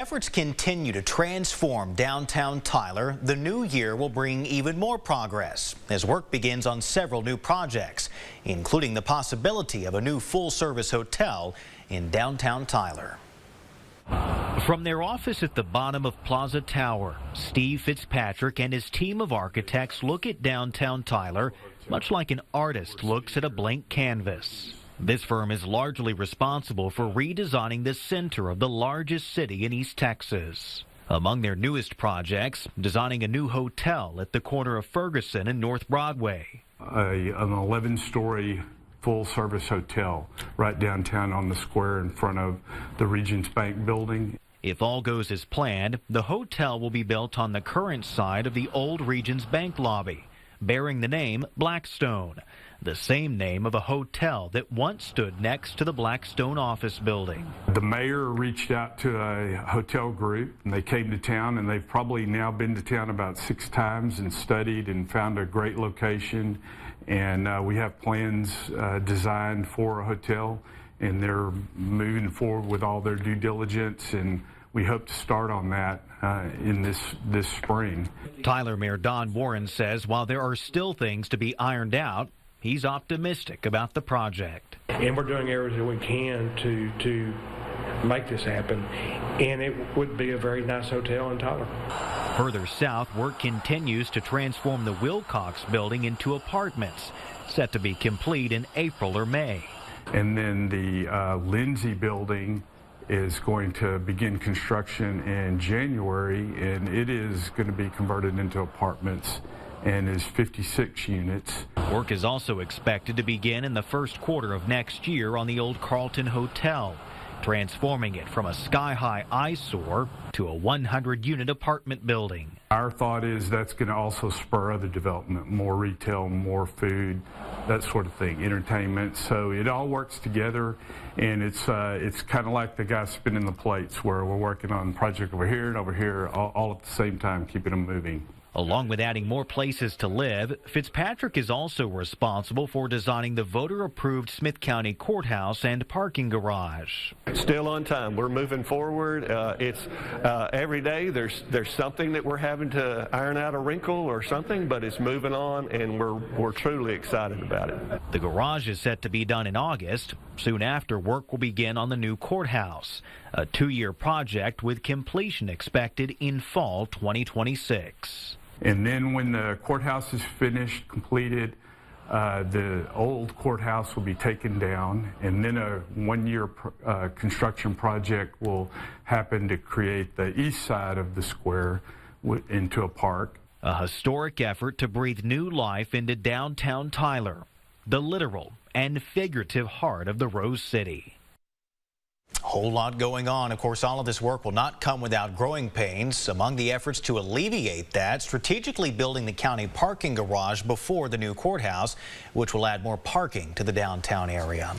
Efforts continue to transform downtown Tyler. The new year will bring even more progress as work begins on several new projects, including the possibility of a new full-service hotel in downtown Tyler. From their office at the bottom of Plaza Tower, Steve Fitzpatrick and his team of architects look at downtown Tyler much like an artist looks at a blank canvas. This firm is largely responsible for redesigning the center of the largest city in East Texas. Among their newest projects, designing a new hotel at the corner of Ferguson and North Broadway. An 11-story full-service hotel right downtown on the square in front of the Regions Bank building. If all goes as planned, the hotel will be built on the current side of the old Regions Bank lobby, bearing the name Blackstone, the same name of a hotel that once stood next to the Blackstone office building. The mayor reached out to a hotel group, and they came to town, and they've probably now been to town about 6 times and studied and found a great location. And we have plans designed for a hotel, and they're moving forward with all their due diligence, and we hope to start on that in this spring. Tyler Mayor Don Warren says while there are still things to be ironed out, he's optimistic about the project. And we're doing everything we can to make this happen, and it would be a very nice hotel in Tyler. Further south, work continues to transform the Wilcox building into apartments, set to be complete in April or May. And then the Lindsay building is going to begin construction in January, and it is going to be converted into apartments and is 56 units. Work is also expected to begin in the first quarter of next year on the old Carlton Hotel, transforming it from a sky-high eyesore to a 100-unit apartment building. Our thought is that's going to also spur other development, more retail, more food, that sort of thing, entertainment. So it all works together, and it's kind of like the guy spinning the plates, where we're working on a project over here and over here, all at the same time, keeping them moving. Along with adding more places to live, Fitzpatrick is also responsible for designing the voter-approved Smith County Courthouse and parking garage. Still on time. We're moving forward. It's every day there's something that we're having to iron out a wrinkle or something, but it's moving on, and we're truly excited about it. The garage is set to be done in August. Soon after, work will begin on the new courthouse, a 2-year project with completion expected in fall 2026. And then when the courthouse is finished, completed, the old courthouse will be taken down, and then a 1-year construction project will happen to create the east side of the square into a park. A historic effort to breathe new life into downtown Tyler, the literal and figurative heart of the Rose City. A whole lot going on. Of course, all of this work will not come without growing pains. Among the efforts to alleviate that, strategically building the county parking garage before the new courthouse, which will add more parking to the downtown area.